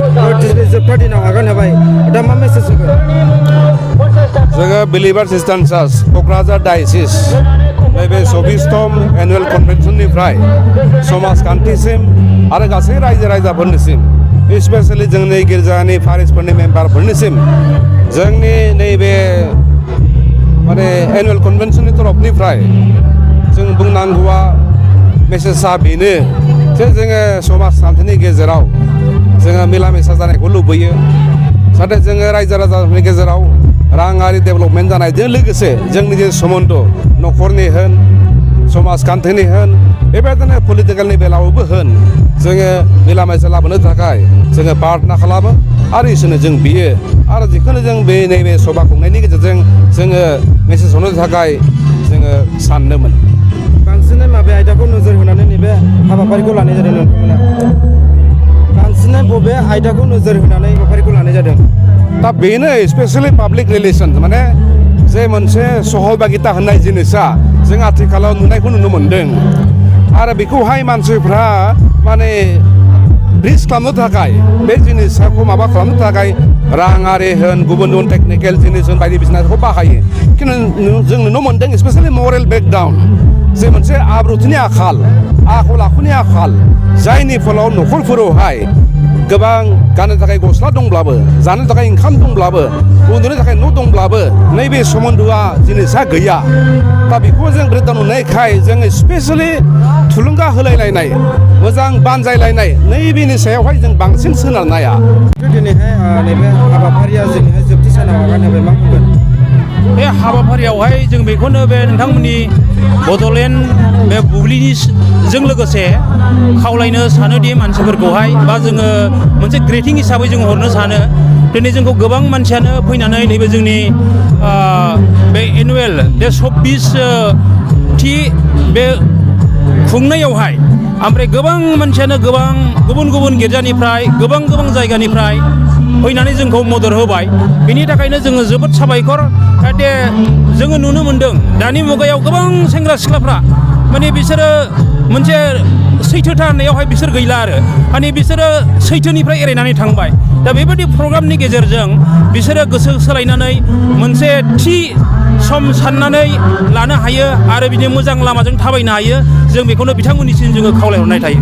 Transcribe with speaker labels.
Speaker 1: जोबथा दिनाव आगान होबाय दा मा मेसेज होगोन
Speaker 2: जोङो बिलिभार ख्रिस्टान चार्च क'क्राझार डायसिस नैबे 24तम एनुवेल कन्भेन्सननिफ्राय समाजखान्थिसिम आरो गासै रायजो राजाफोरनिसिम स्पेसियेलि जोंनि गिर्जानि पारिसफोरनि मेम्बारफोरनिसिम जोंनि नैबे माने एनुवेल कन्भेन्सननि तरफनिफ्राय जों बुंनांगौआ मेसेजआ बेनो जे जोङो समाजखान्थिनि गेजेराव जोङो मिला मिसा जानायखौ लुबैयो जाहाथे जोङो रायजो राजाफोरनि गेजेराव राङारि डेभेलपमेन्ट जानायजों लोगोसे जोंनि जे सोमोन्दो न'खरनि होन समाजखान्थिनि होन बेबायदिनो पलिटिकेलनि बेलायावबो होन जोङो मिला मिसा लाबोनो थाखाय जोङो प्रार्थना खालामो आरो इसोरनो जों बियो आरो जिखुनु जों बे नैबे सभा खुंनायनि गेजेरजों जोङो मेसेज हरनो थाखाय जोङो सानदोंमोन
Speaker 1: बांसिनै माबे आयदाखौ नोजोर होनानै नैबे हाबाफारिखौ लानाय जादों नोंथांमोना बांसिनै बबे आयदाखौ नोजोर होनानै हाबाफारिखौ लानाय जादों
Speaker 2: दा बेनो स्पेसियेलि पाब्लिक रिलेसन माने जे मोनसे सहभागिता होननाय जिनिसा जों आथिखालाव नुनायखौ नुनो मोन्दों आरो बेखौहाय मानसिफ्रा माने ब्रिज खालामनो थाखाय बे जिनिसखौ माबा खालामनो थाखाय राङारि होन गुबुन गुबुन टेकनिकेल जिनिस होन बायदिसिनाखौ बाहायो खिन्थु जों नुनो मोन्दों स्पेसियेलि मरेल ब्रेकडाउन जे मोनसे आब्रुथिनि आखाल आखल आखुनि आखाल जायनि फलाव न'खरफोरावहाय गोबां गाननो थाखाय गस्ला दंब्लाबो जानो थाखाय ओंखाम दंब्लाबो उन्दुनो थाखाय न' दंब्लाबो नैबे सोमोन्दोआ जिनिसा गैया दा बेखौ जों ब्रेकडाउन नुनायखाय जोङो स्पेसियेलि थुलुंगा होलायलायनाय मोजां बानजायलायनाय नैबेनि सायावहाय जों बांसिन सोनारनाया
Speaker 1: दिनैहाय नैबे हाबाफारिया जोंनिहाय जोबथि सानाव आगान होबाय मा बुंगोन
Speaker 3: बे हाबाफारियावहाय जों बेखौनो बे नोंथांमोननि बड'लेण्ड बे बुब्लिनिजों लोगोसे खावलायनो सानोदि मानसिफोरखौहाय बा जोङो मोनसे ग्रेटिं हिसाबै जों हरनो सानो दिनै जोंखौ गोबां मानसियानो फैनानै नैबे जोंनि बे एनुवेल बे 26थि बे खुंनायावहाय ओमफ्राय गोबां मानसियानो गोबां गुबुन गुबुन गिर्जानिफ्राय गोबां जायगानिफ्राय फैनानै जोंखौ मदद होबाय बेनि थाखायनो जोङो जोबोद साबायखर जाहाथे जोङो नुनो मोन्दों दानि मुगायाव गोबां सेंग्रा सिख्लाफ्रा माने बिसोरो मोनसे सैथोथा होननायावहाय बिसोर गैला आरो माने बिसोरो सैथोनिफ्राय एरायनानै थांबाय दा बेबायदि प्रग्रामनि गेजेरजों बिसोरो गोसो सोलायनानै मोनसे थि सम साननानै लानो हायो आरो बिदिनो मोजां लामाजों थाबायनो हायो जों बेखौनो बिथांमोननिसिम जोङो खावलायहरनाय थायो